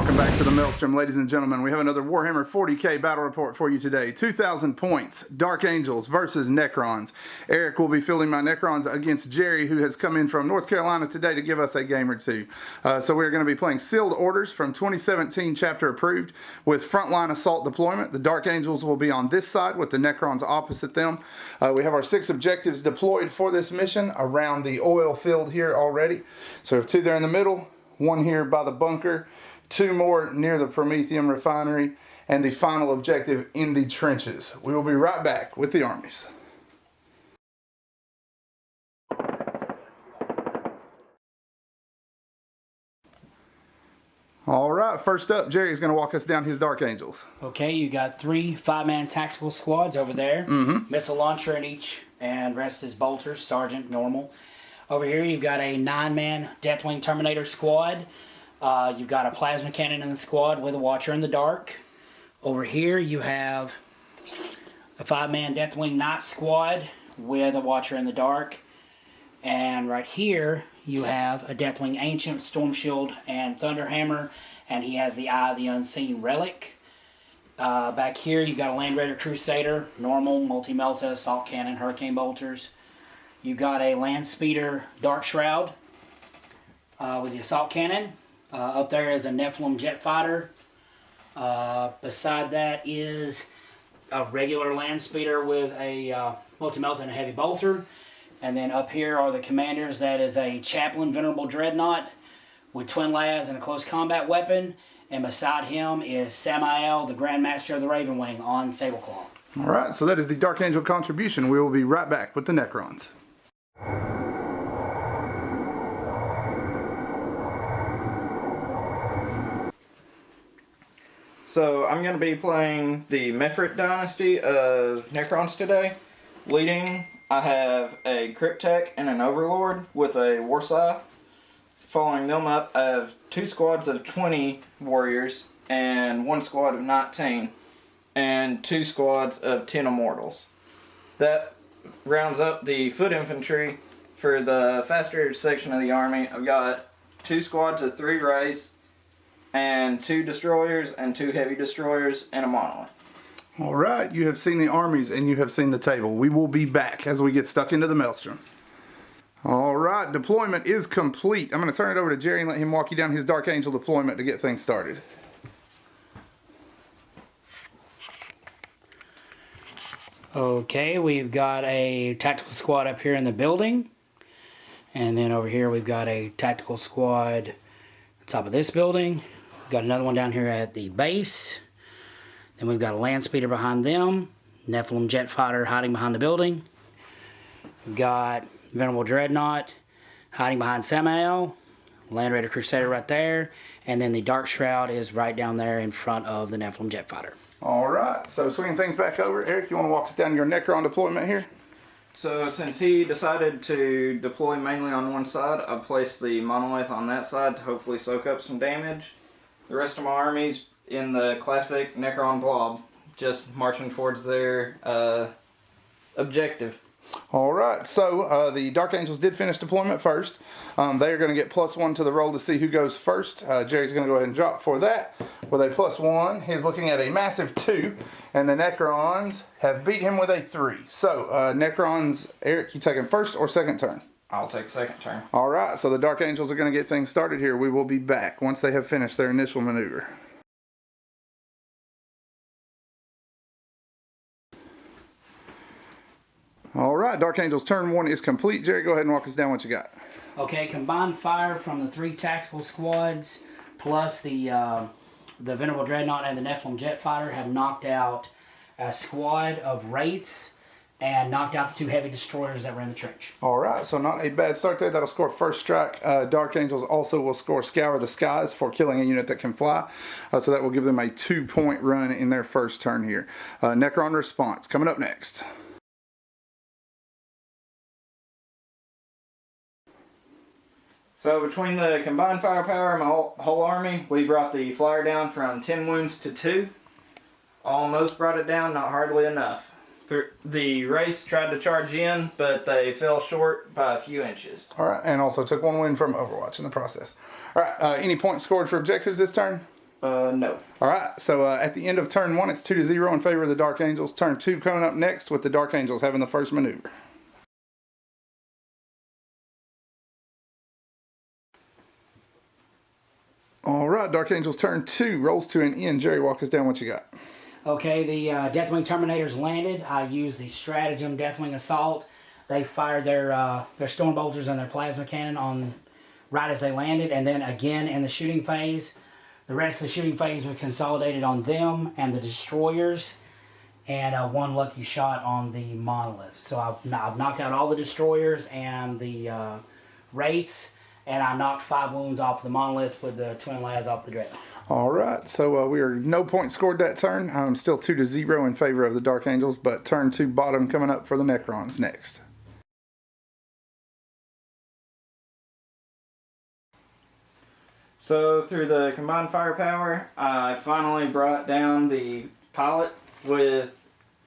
Welcome back to the Maelstrom, ladies and gentlemen. We have another Warhammer 40k battle report for you today. 2,000 points, Dark Angels versus Necrons. Eric will be fielding my Necrons against Jerry, who has come in from North Carolina today to give us a game or two. So we're going to be playing Sealed Orders from 2017 Chapter Approved with Frontline Assault Deployment. The Dark Angels will be on this side with the Necrons opposite them. We have our 6 objectives deployed for this mission around the oil field here already. So we have 2 there in the middle, 1 here by the bunker, 2 more near the Prometheum refinery, and the final objective in the trenches. We will be right back with the armies. All right, first up, Jerry's going to walk us down his Dark Angels. Okay, you got 3 5-man tactical squads over there. Missile launcher in each, and rest is bolters, sergeant, normal. Over here, you've got a 9-man Deathwing Terminator squad. You've got a plasma cannon in the squad with a Watcher in the Dark. Over here you have a 5-man Deathwing Knight squad with a Watcher in the Dark. And right here you have a Deathwing Ancient, Storm Shield, and Thunderhammer, and he has the Eye of the Unseen relic. Back here you've got a Land Raider Crusader, normal, multi-melta, assault cannon, hurricane bolters. You've got a Land Speeder Dark Shroud with the assault cannon. Up there is a Nephilim jet fighter. Beside that is a regular land speeder with a multi-melta and a heavy bolter. And then up here are the commanders. That is a Chaplain Venerable Dreadnought with twin layers and a close combat weapon. And beside him is Samael, the Grand Master of the Raven Wing, on Sableclaw. All right, so that is the Dark Angel contribution. We will be right back with the Necrons. So I'm going to be playing the Dagon Dynasty of Necrons today. Leading, I have a Cryptek and an Overlord with a War Scythe. Following them up, I have 2 squads of 20 warriors and 1 squad of 19 and 2 squads of 10 Immortals. That rounds up the foot infantry. For the faster section of the army, I've got 2 squads of 3 Wraiths and 2 destroyers and 2 heavy destroyers and a monolith. All right, you have seen the armies and you have seen the table. We will be back as we get stuck into the Maelstrom. All right, deployment is complete. I'm going to turn it over to Jerry and let him walk you down his Dark Angel deployment to get things started. Okay, we've got a tactical squad up here in the building. And then over here we've got a tactical squad on top of this building. Got another one down here at the base. Then we've got a land speeder behind them. Nephilim jet fighter hiding behind the building. We've got Venerable Dreadnought hiding behind Samael. Land Raider Crusader right there. And then the Dark Shroud is right down there in front of the Nephilim jet fighter. All right, so swinging things back over. Eric, you want to walk us down your Necron deployment here? So since he decided to deploy mainly on one side, I placed the monolith on that side to hopefully soak up some damage. The rest of my army's in the classic Necron blob, just marching towards their objective. All right, so the Dark Angels did finish deployment first. They are going to get +1 to the roll to see who goes first. Jerry's going to go ahead and drop for that with a +1. He's looking at a massive 2, and the Necrons have beat him with a 3. So, Necrons, Eric, you taking first or second turn? I'll take second turn. All right, so the Dark Angels are going to get things started here. We will be back once they have finished their initial maneuver. All right, Dark Angels turn 1 is complete. Jerry, go ahead and walk us down what you got. Okay, combined fire from the 3 tactical squads plus the Venerable Dreadnought and the Nephilim jet fighter have knocked out a squad of Wraiths and knocked out the 2 heavy destroyers that were in the trench. All right, so not a bad start there. That'll score first strike. Dark Angels also will score Scour the Skies for killing a unit that can fly. So that will give them a 2-point run in their first turn here. Necron response coming up next. So between the combined firepower and my whole army, we brought the flyer down from 10 wounds to 2. Almost brought it down, not hardly enough. The Wraiths tried to charge in, but they fell short by a few inches. All right, and also took 1 win from Overwatch in the process. All right, any points scored for objectives this turn? No. All right, so at the end of turn 1, it's 2-0 in favor of the Dark Angels. Turn 2 coming up next with the Dark Angels having the first maneuver. All right, Dark Angels turn 2, rolls to an end. Jerry, walk us down what you got. Okay, the Deathwing Terminators landed. I used the Stratagem Deathwing Assault. They fired their Storm Bolters and their Plasma Cannon on right as they landed, and then again in the shooting phase. The rest of the shooting phase was consolidated on them and the Destroyers, and one lucky shot on the Monolith. So I've knocked out all the Destroyers and the Wraiths, and I knocked 5 wounds off the Monolith with the Twin Lads off the Dreadnought. All right, so we are no points scored that turn. I'm still 2-0 in favor of the Dark Angels, but turn 2 bottom coming up for the Necrons next. So through the combined firepower, I finally brought down the pilot with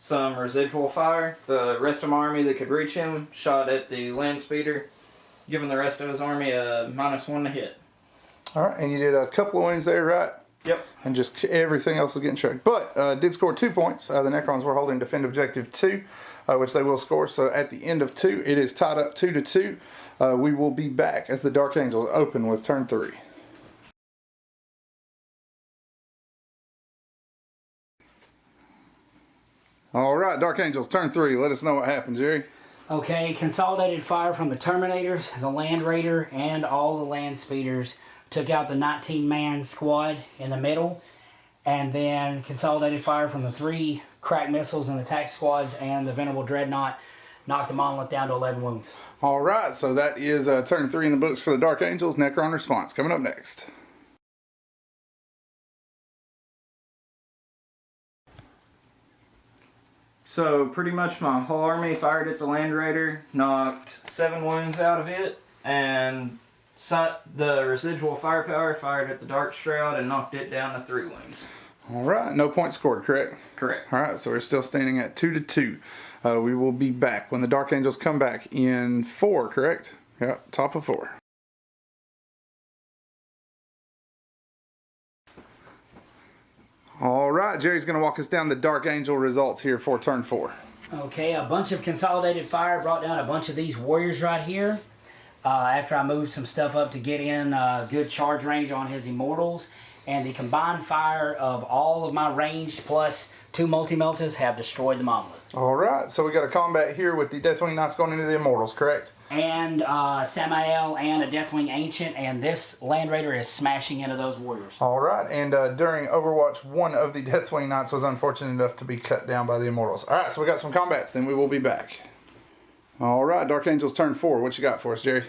some residual fire. The rest of my army that could reach him shot at the land speeder, giving the rest of his army a -1 to hit. All right, and you did a couple of wounds there, right? Yep. And just everything else was getting checked. But did score 2 points. The Necrons were holding defend objective 2, which they will score. So at the end of 2, it is tied up 2-2. We will be back as the Dark Angels open with turn 3. All right, Dark Angels, turn 3. Let us know what happened, Jerry. Okay, consolidated fire from the Terminators, the Land Raider, and all the Land Speeders. Took out the 19-man squad in the middle, and then consolidated fire from the 3 crack missiles in the attack squads and the Venerable Dreadnought. Knocked the Monolith down to 11 wounds. All right, so that is turn 3 in the books for the Dark Angels. Necron response coming up next. So pretty much my whole army fired at the Land Raider, knocked 7 wounds out of it, and the residual firepower fired at the Dark Shroud and knocked it down to 3 wounds. All right, no points scored, correct? Correct. All right, so we're still standing at 2-2. We will be back when the Dark Angels come back in 4, correct? Yep, top of 4. All right, Jerry's going to walk us down the Dark Angel results here for turn 4. Okay, a bunch of consolidated fire brought down a bunch of these warriors right here. After I moved some stuff up to get in good charge range on his Immortals. And the combined fire of all of my ranged plus 2 multi-meltas have destroyed the Monolith. All right, so we got a combat here with the Deathwing Knights going into the Immortals, correct? And Samael and a Deathwing Ancient, and this Land Raider is smashing into those warriors. All right, and during Overwatch, one of the Deathwing Knights was unfortunate enough to be cut down by the Immortals. All right, so we got some combats, then we will be back. All right, Dark Angels turn 4. What you got for us, Jerry?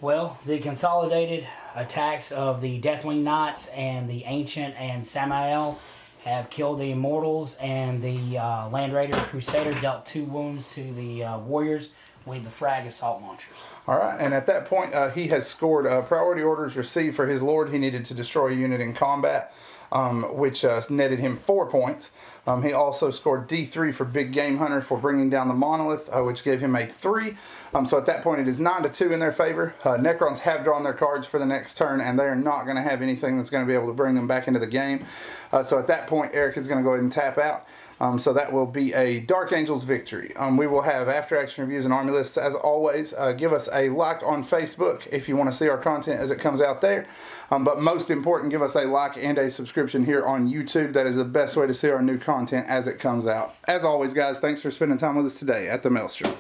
Well, the consolidated attacks of the Deathwing Knights and the Ancient and Samael have killed the Immortals, and the Land Raider Crusader dealt 2 wounds to the Warriors with the frag assault launchers. All right, and at that point, he has scored priority orders received for his lord. He needed to destroy a unit in combat, which netted him 4 points. He also scored D3 for Big Game Hunter for bringing down the Monolith, which gave him a 3. So at that point, it is 9-2 in their favor. Necrons have drawn their cards for the next turn, and they are not going to have anything that's going to be able to bring them back into the game. So at that point, Eric is going to go ahead and tap out. So that will be a Dark Angels victory. We will have after action reviews and army lists as always. Give us a like on Facebook if you want to see our content as it comes out there. But most important, give us a like and a subscription here on YouTube. That is the best way to see our new content as it comes out. As always, guys, thanks for spending time with us today at the Maelstrom.